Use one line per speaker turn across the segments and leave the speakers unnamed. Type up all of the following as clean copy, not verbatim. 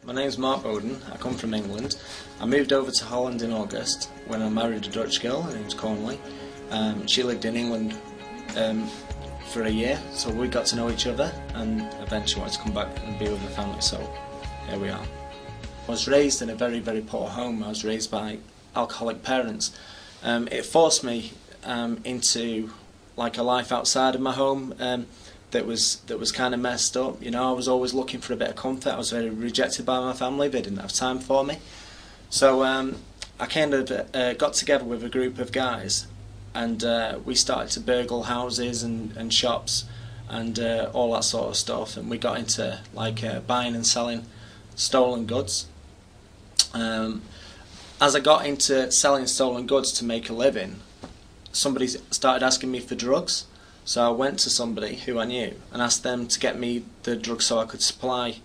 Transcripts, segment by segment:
My name's Mark Bowden. I come from England. I moved over to Holland in August when I married a Dutch girl. Her name's Conley. She lived in England for a year, so we got to know each other and eventually wanted to come back and be with the family, so here we are. I was raised in a very, very poor home. I was raised by alcoholic parents. It forced me into like a life outside of my home that was kind of messed up. You know, I was always looking for a bit of comfort. I was very rejected by my family. They didn't have time for me. So I kind of got together with a group of guys, and we started to burgle houses and shops and all that sort of stuff, and we got into like buying and selling stolen goods. As I got into selling stolen goods to make a living, somebody started asking me for drugs. So I went to somebody who I knew and asked them to get me the drugs so I could supply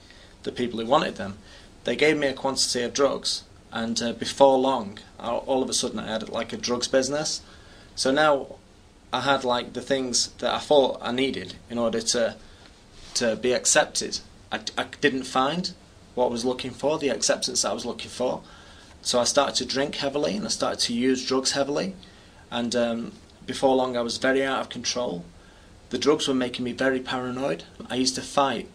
the people who wanted them. They gave me a quantity of drugs, and before long, all of a sudden I had like a drugs business. So now I had like the things that I thought I needed in order to be accepted. I didn't find what I was looking for, the acceptance that I was looking for. So I started to drink heavily and I started to use drugs heavily, and before long I was very out of control. The drugs were making me very paranoid. I used to fight,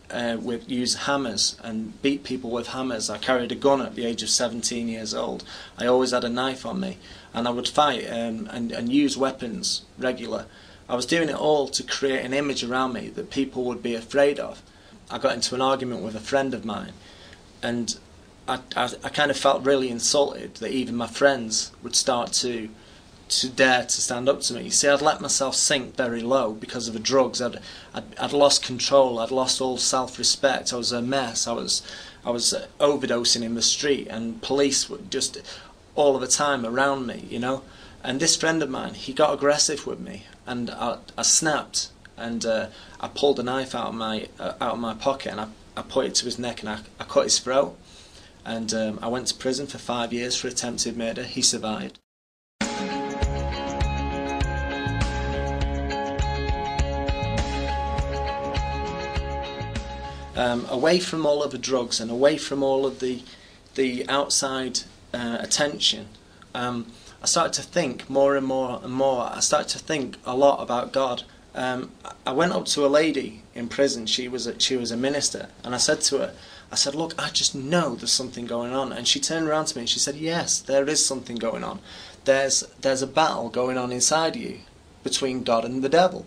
use hammers and beat people with hammers. I carried a gun at the age of 17 years old. I always had a knife on me, and I would fight and use weapons regular. I was doing it all to create an image around me that people would be afraid of. I got into an argument with a friend of mine, and I kind of felt really insulted that even my friends would start to dare to stand up to me. You see, I'd let myself sink very low because of the drugs. I'd lost control. I'd lost all self-respect. I was a mess. I was overdosing in the street, and police were just all of the time around me, you know. And this friend of mine, he got aggressive with me, and I snapped, and I pulled a knife out of my pocket, and I put it to his neck, and I cut his throat. And I went to prison for 5 years for attempted murder. He survived. Away from all of the drugs and away from all of the outside attention, I started to think more and more and more. I started to think a lot about God. I went up to a lady in prison. She was a minister, and I said to her, I said, "Look, I just know there's something going on." And she turned around to me and she said, "Yes, there is something going on. There's a battle going on inside you between God and the devil."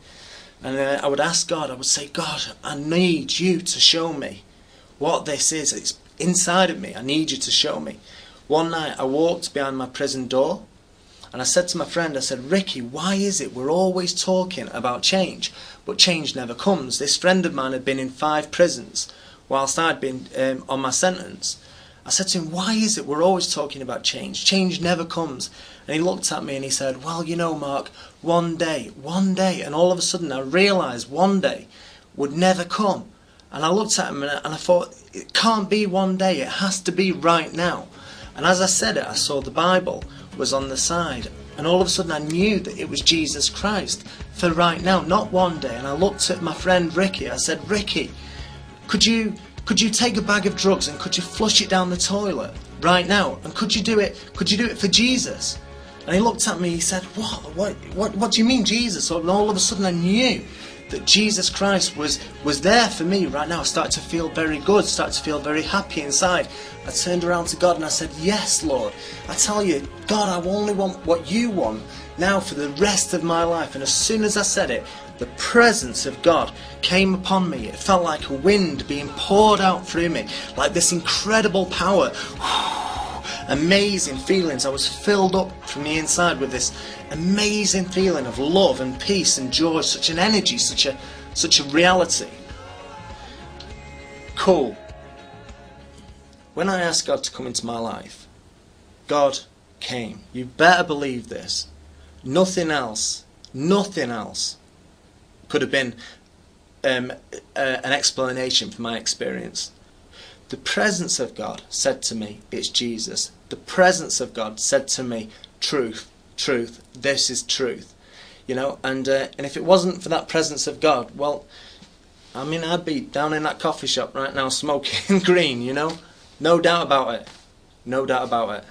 And I would ask God, I would say, "God, I need you to show me what this is. It's inside of me. I need you to show me." One night I walked behind my prison door, and I said to my friend, I said, "Ricky, why is it we're always talking about change, but change never comes?" This friend of mine had been in 5 prisons whilst I'd been on my sentence. I said to him, "Why is it we're always talking about change? Change never comes." And he looked at me and he said, "Well, you know, Mark, one day," and all of a sudden I realised one day would never come. And I looked at him and I thought, it can't be one day, it has to be right now. And as I said it, I saw the Bible was on the side, and all of a sudden I knew that it was Jesus Christ for right now, not one day. And I looked at my friend Ricky. I said, "Ricky, could you take a bag of drugs and could you flush it down the toilet right now? And could you do it for Jesus?" And he looked at me, he said, What do you mean, Jesus?" And all of a sudden I knew that Jesus Christ was there for me right now. I started to feel very good, started to feel very happy inside. I turned around to God and I said, "Yes, Lord, I tell you, God, I only want what you want now for the rest of my life." And as soon as I said it, the presence of God came upon me. It felt like a wind being poured out through me, like this incredible power. Amazing feelings. I was filled up from the inside with this amazing feeling of love and peace and joy, such an energy, such a reality. Cool. When I asked God to come into my life, God came. You better believe this. Nothing else could have been an explanation for my experience. The presence of God said to me, "It's Jesus." The presence of God said to me, "Truth, truth, this is truth." You know, and if it wasn't for that presence of God, well, I mean, I'd be down in that coffee shop right now smoking green, you know. No doubt about it. No doubt about it.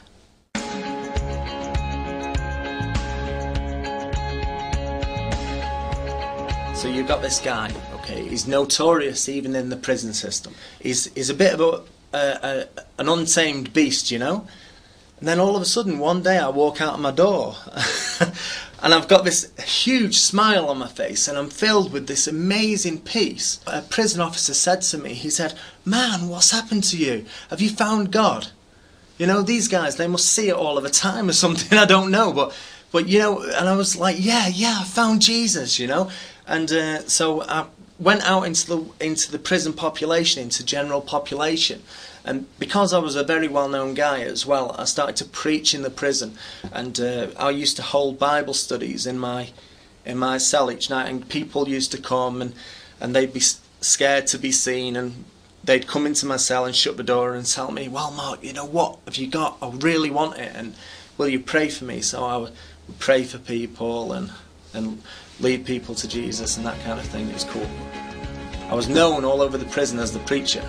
So you've got this guy, okay, he's notorious even in the prison system. He's a bit of an untamed beast, you know? And then all of a sudden, one day I walk out of my door and I've got this huge smile on my face and I'm filled with this amazing peace. A prison officer said to me, he said, "Man, what's happened to you? Have you found God?" You know, these guys, they must see it all of the time or something, I don't know, but you know, and I was like, yeah, I found Jesus, you know. And so I went out into the prison population, into general population. And because I was a very well-known guy as well, I started to preach in the prison. And I used to hold Bible studies in my cell each night. And people used to come and they'd be scared to be seen. And they'd come into my cell and shut the door and tell me, "Well, Mark, you know, what have you got? I really want it. And will you pray for me?" So I would pray for people and lead people to Jesus and that kind of thing. It was cool. I was known all over the prison as the preacher.